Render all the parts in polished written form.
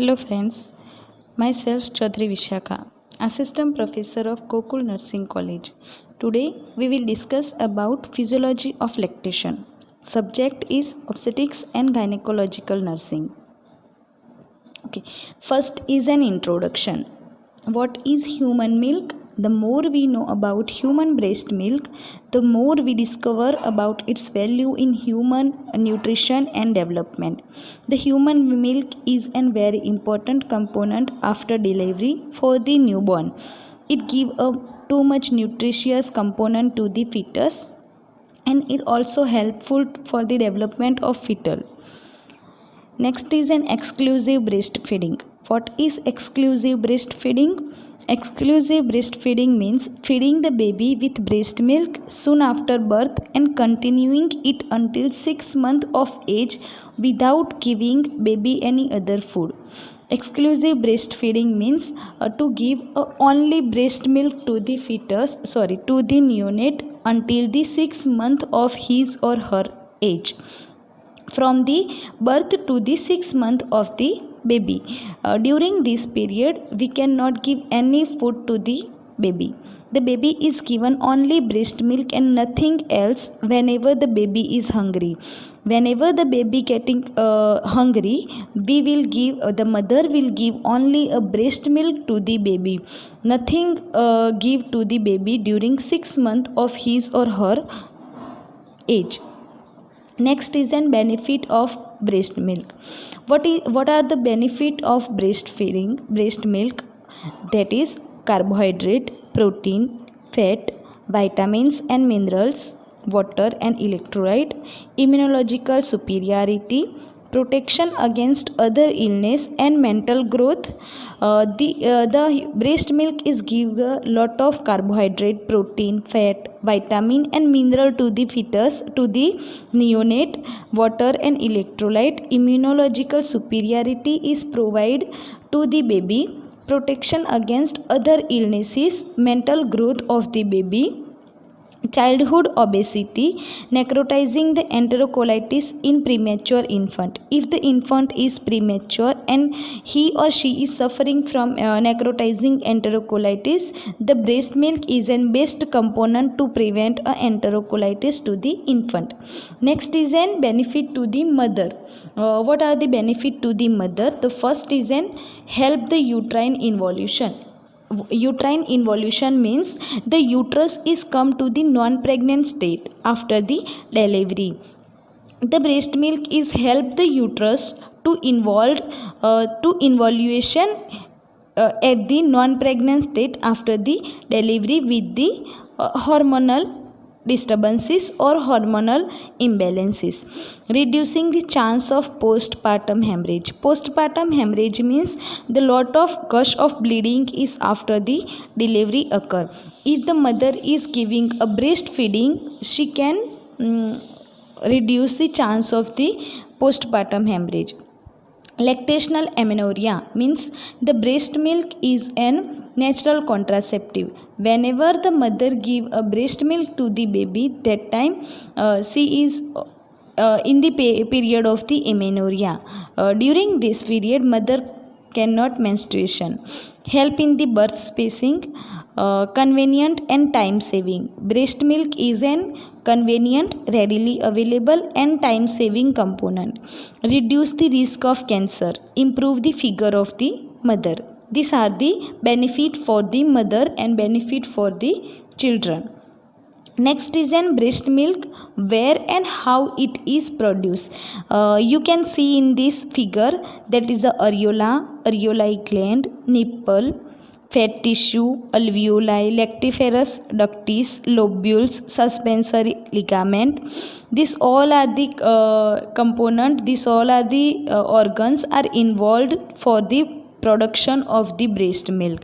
Hello friends, myself Chaudhary Vishakha, Assistant Professor of Gokul Nursing College. Today we will discuss about physiology of lactation. Subject is obstetrics and gynecological nursing. Okay, first is an introduction. What is human milk? The more we know about human breast milk, the more we discover about its value in human nutrition and development. The human milk is a very important component after delivery for the newborn. It gives a too much nutritious component to the fetus, and it also helpful for the development of fetal. Next is an exclusive breastfeeding. What is exclusive breastfeeding? Exclusive breastfeeding means feeding the baby with breast milk soon after birth and continuing it until 6 months of age without giving baby any other food. Exclusive breastfeeding means to give only breast milk to the to the neonate until the 6 month of his or her age, from the birth to the 6 month of the baby. During this period we cannot give any food to the baby. The baby is given only breast milk and nothing else whenever the baby is hungry. Whenever the baby getting hungry, we will give the mother will give only a breast milk to the baby. Nothing give to the baby during 6 months of his or her age. Next is an benefit of breast milk. What are the benefit of breastfeeding breast milk? That is carbohydrate, protein, fat, vitamins and minerals, water and electrolyte, immunological superiority, protection against other illness and mental growth. The breast milk is give a lot of carbohydrate, protein, fat, vitamin and mineral to the fetus, to the neonate, water and electrolyte. Immunological superiority is provided to the baby, protection against other illnesses, mental growth of the baby, childhood obesity, necrotizing the enterocolitis in premature infant. If the infant is premature and he or she is suffering from necrotizing enterocolitis, the breast milk is an best component to prevent a enterocolitis to the infant. Next is an benefit to the mother. What are the benefit to the mother? The first is an help the uterine involution. Uterine involution means the uterus is come to the non-pregnant state after the delivery. The breast milk is help the uterus to involution at the non-pregnant state after the delivery with the hormonal disturbances or hormonal imbalances, reducing the chance of postpartum hemorrhage. Postpartum hemorrhage means the lot of gush of bleeding is after the delivery occur. If the mother is giving a breastfeeding, she can reduce the chance of the postpartum hemorrhage. Lactational amenorrhea means the breast milk is an natural contraceptive. Whenever the mother give a breast milk to the baby, that time she is in the period of the amenorrhea. During this period, mother cannot menstruation. Help in the birth spacing, convenient and time saving. Breast milk is an convenient, readily available and time saving component. Reduce the risk of cancer, improve the figure of the mother. These are the benefit for the mother and benefit for the children. Next is an breast milk, where and how it is produced. You can see in this figure, that is the areola gland, nipple, fat tissue, alveoli, lactiferous ductus, lobules, suspensory ligament. These all are the component. These all are the organs are involved for the production of the breast milk.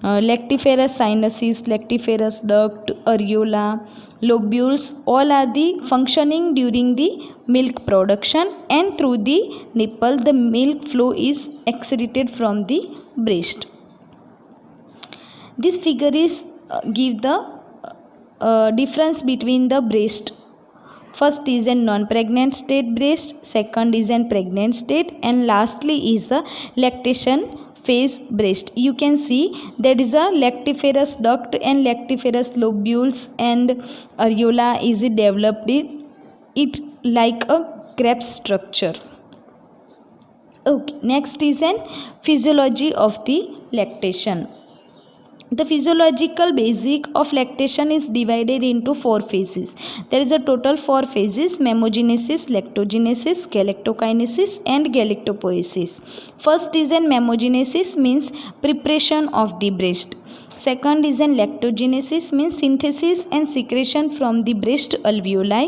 Lactiferous sinuses, lactiferous duct, areola, lobules, all are the functioning during the milk production, and through the nipple the milk flow is excreted from the breast. This figure is give the difference between the breast First is a non-pregnant state breast, second is a pregnant state, and lastly is the lactation phase breast. You can see there is a lactiferous duct and lactiferous lobules, and areola is developed it like a crepe structure. Okay, next is an physiology of the lactation. The physiological basic of lactation is divided into 4 phases. There is a total 4 phases: mammogenesis, lactogenesis, galactokinesis, and galactopoiesis. First is an mammogenesis, means preparation of the breast. Second is an lactogenesis, means synthesis and secretion from the breast alveoli.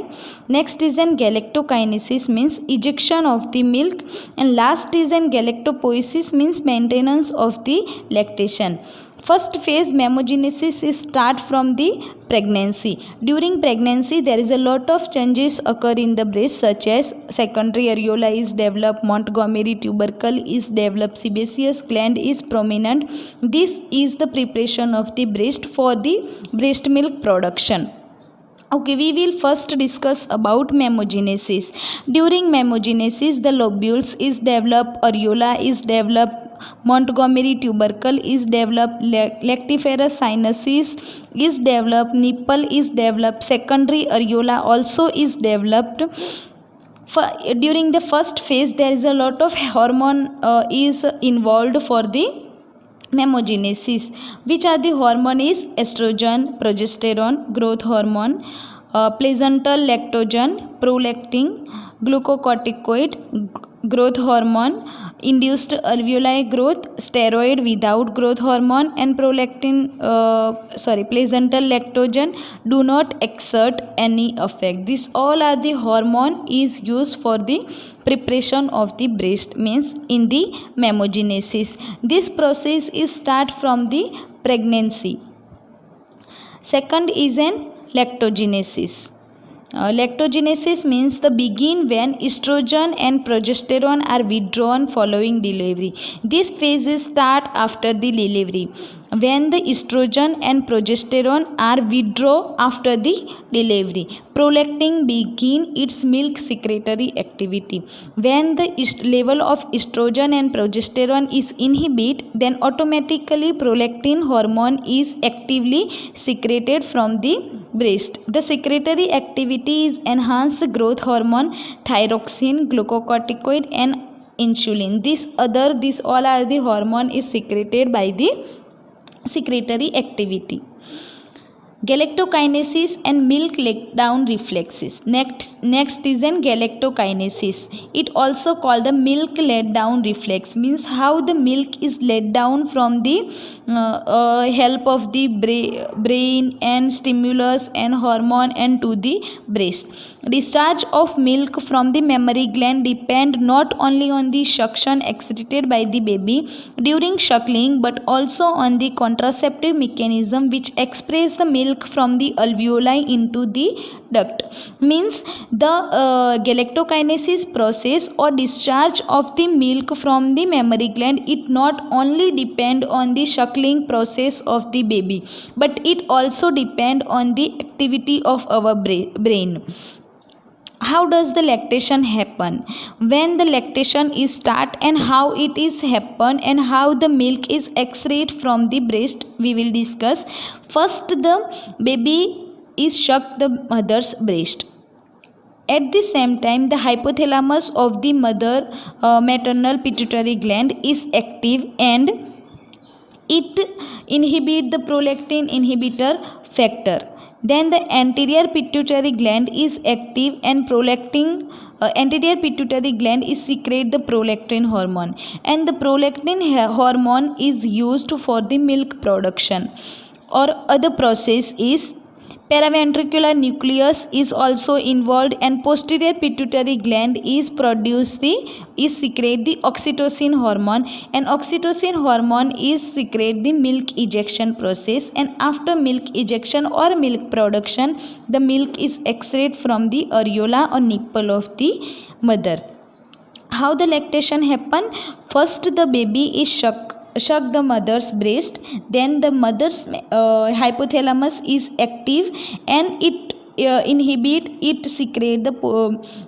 Next is an galactokinesis, means ejection of the milk. And last is an galactopoiesis, means maintenance of the lactation. First phase mammogenesis is start from the pregnancy. During pregnancy there is a lot of changes occur in the breast, such as secondary areola is developed, Montgomery tubercle is developed, sebaceous gland is prominent. This is the preparation of the breast for the breast milk production. Okay, we will first discuss about mammogenesis. During mammogenesis the lobules is developed, areola is developed, Montgomery tubercle is developed, lactiferous sinuses is developed, nipple is developed, secondary areola also is developed. During the first phase there is a lot of hormone is involved for the mammogenesis. Which are the hormone is estrogen, progesterone, growth hormone, placental lactogen, prolactin, glucocorticoid, growth hormone, induced alveoli growth, steroid without growth hormone, and placental lactogen do not exert any effect. These all are the hormone is used for the preparation of the breast, means in the mammogenesis. This process is start from the pregnancy. Second is an lactogenesis. Lactogenesis means the begin when estrogen and progesterone are withdrawn following delivery. This phase start after the delivery, when the estrogen and progesterone are withdrawn after the delivery. Prolactin begin its milk secretory activity. When the level of estrogen and progesterone is inhibited, then automatically prolactin hormone is actively secreted from the breast. The secretory activity is enhanced growth hormone, thyroxine, glucocorticoid, and insulin. These all are the hormone is secreted by the secretory activity. Galactokinesis and milk letdown reflexes. Next is an galactokinesis. It also called a milk letdown reflex, means how the milk is let down from the help of the brain and stimulus and hormone and to the breast. Discharge of milk from the mammary gland depend not only on the suction excreted by the baby during suckling, but also on the contraceptive mechanism which express the milk from the alveoli into the duct. Means the galactokinesis process or discharge of the milk from the mammary gland, it not only depend on the suckling process of the baby, but it also depend on the activity of our brain. How does the lactation happen? When the lactation is start and how it is happen and how the milk is excreted from the breast, we will discuss. First, the baby is sucked the mother's breast. At the same time, the hypothalamus of the mother maternal pituitary gland is active and it inhibit the prolactin inhibitor factor. Then the anterior pituitary gland is active and anterior pituitary gland is secrete the prolactin hormone, and the prolactin hormone is used for the milk production. Or other process is paraventricular nucleus is also involved, and posterior pituitary gland is secrete the oxytocin hormone, and oxytocin hormone is secrete the milk ejection process, and after milk ejection or milk production the milk is excreted from the areola or nipple of the mother. How the lactation happen? First, the baby is suck the mother's breast, then the mother's hypothalamus is active and it inhibit it secrete the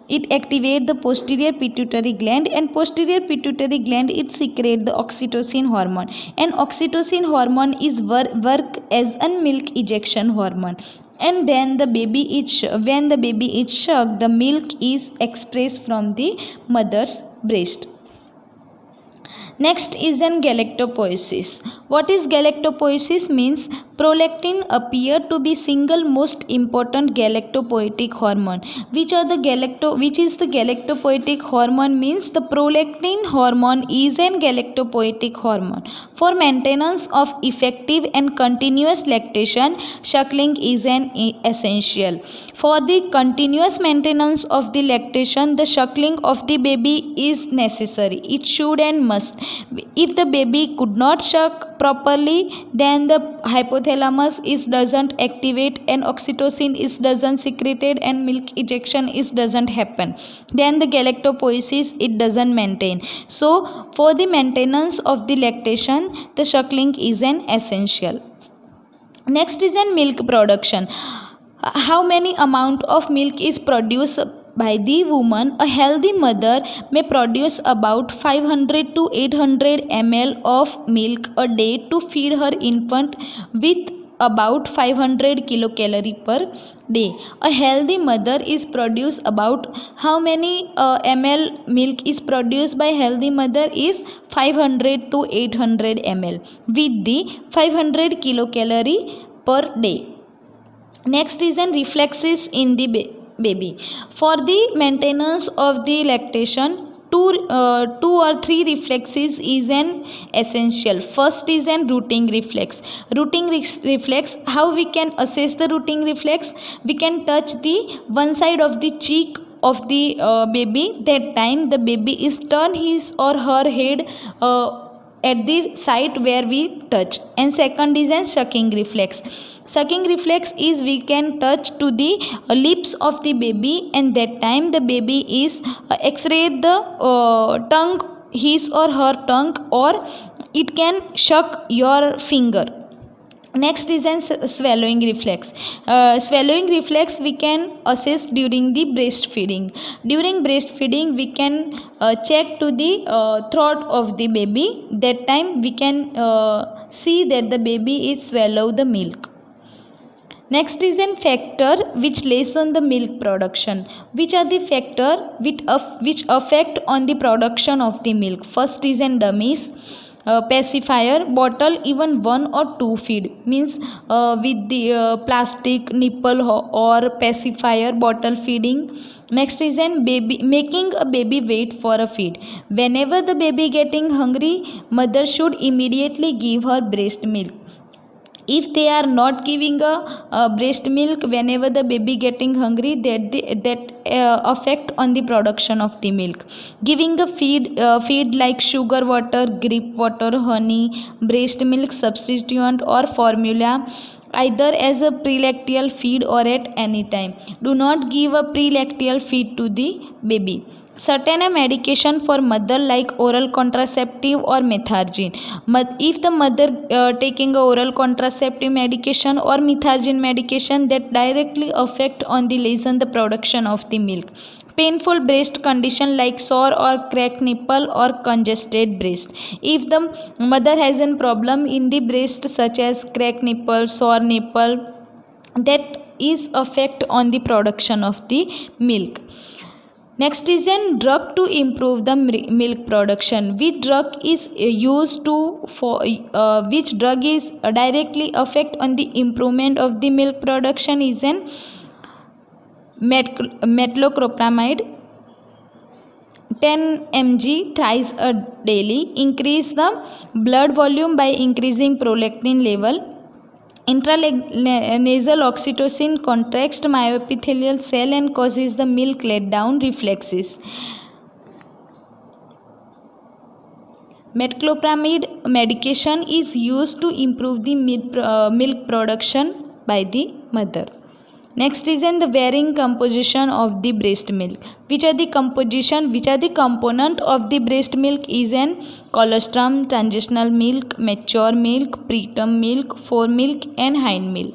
it activate the posterior pituitary gland, and posterior pituitary gland it secrete the oxytocin hormone, and oxytocin hormone is work as a milk ejection hormone. And then the baby is when the baby is shocked, the milk is expressed from the mother's breast. Next is an galactopoiesis. What is galactopoiesis? Means prolactin appear to be single most important galactopoietic hormone. Which is the galactopoietic hormone? Means the prolactin hormone is an galactopoietic hormone. For maintenance of effective and continuous lactation, suckling is an essential. For the continuous maintenance of the lactation, the suckling of the baby is necessary. It should and must. If the baby could not suck properly, then the hypothalamus is doesn't activate and oxytocin is doesn't secreted and milk ejection is doesn't happen. Then the galactopoiesis it doesn't maintain. So for the maintenance of the lactation, the suckling is an essential. Next is an milk production. How many amount of milk is produced by the woman? A healthy mother may produce about 500 to 800 ml of milk a day to feed her infant with about 500 kilocalorie per day. A healthy mother is produce about how many ml milk is produced by healthy mother is 500 to 800 ml with the 500 kilocalorie per day. Next is an reflexes in the baby. For the maintenance of the lactation, two or three reflexes is an essential. First is an rooting reflex. Rooting reflex, how we can assess the rooting reflex? We can touch the one side of the cheek of the baby. That time the baby is turn his or her head at the site where we touch. And second is an sucking reflex. Sucking reflex is we can touch to the lips of the baby, and that time the baby is x-ray the tongue, his or her tongue, or it can suck your finger. Next is an swallowing reflex. Swallowing reflex we can assess during the breastfeeding. During breastfeeding we can check to the throat of the baby. That time we can see that the baby is swallow the milk. Next is an factor which lessen the milk production. Which are the factor which affect on the production of the milk? First is an dummies, pacifier, bottle, even 1 or 2 feed. Means with the plastic nipple or pacifier bottle feeding. Next is an baby, making a baby wait for a feed. Whenever the baby getting hungry, mother should immediately give her breast milk. If they are not giving a breast milk whenever the baby getting hungry, that affect on the production of the milk. Giving a feed like sugar water, grape water, honey, breast milk substituent or formula, either as a prelactial feed or at any time. Do not give a prelactial feed to the baby. Certain medication for mother like oral contraceptive or methargine. If the mother taking a oral contraceptive medication or methargine medication, that directly affect on the lessen the production of the milk. Painful breast condition like sore or cracked nipple or congested breast. If the mother has a problem in the breast such as cracked nipple, sore nipple, that is affect on the production of the milk. Next is a drug to improve the milk production. Which drug is used which drug is directly affect on the improvement of the milk production is an metoclopramide, 10 mg thrice a daily. Increase the blood volume by increasing prolactin level. Intranasal oxytocin contracts myoepithelial cell and causes the milk letdown reflexes. Metoclopramide medication is used to improve the milk production by the mother. Next is in the varying composition of the breast milk. Which are the component of the breast milk is an colostrum, transitional milk, mature milk, preterm milk, foremilk and hind milk.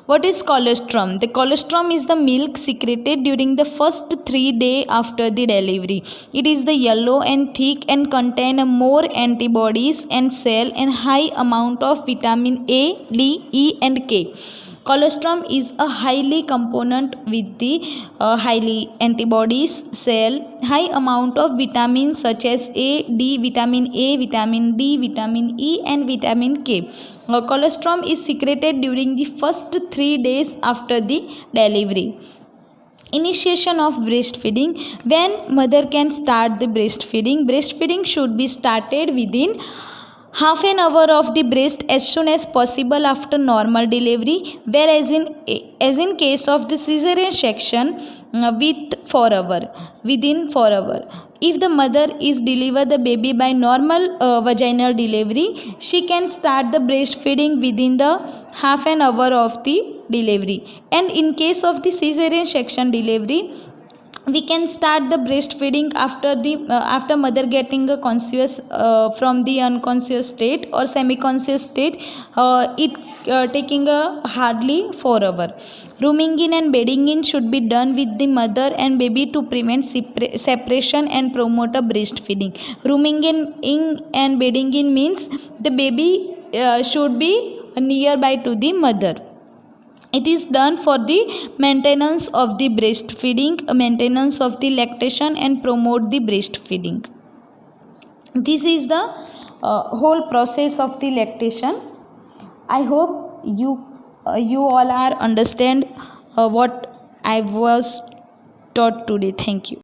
What is colostrum? The colostrum is the milk secreted during the first 3 days after the delivery. It is the yellow and thick and contain more antibodies and cell and high amount of vitamin A, D, E and K. Colostrum is a highly component with the highly antibodies, cell, high amount of vitamins such as A, vitamin D, vitamin E and vitamin K. Colostrum is secreted during the first 3 days after the delivery. Initiation of breastfeeding. When mother can start the breastfeeding should be started within half an hour of the breast as soon as possible after normal delivery, whereas in case of the cesarean section within 4 hours. If the mother is deliver the baby by normal vaginal delivery, she can start the breastfeeding within the half an hour of the delivery, and in case of the cesarean section delivery, we can start the breastfeeding after mother getting a conscious from the unconscious state or semi-conscious state, it taking a hardly 4 hours. Rooming in and bedding in should be done with the mother and baby to prevent separation and promote a breastfeeding. Rooming in and bedding in means the baby should be nearby to the mother. It is done for the maintenance of the breastfeeding, maintenance of the lactation and promote the breastfeeding. This is the whole process of the lactation. I hope you all are understand what I was taught today. Thank you.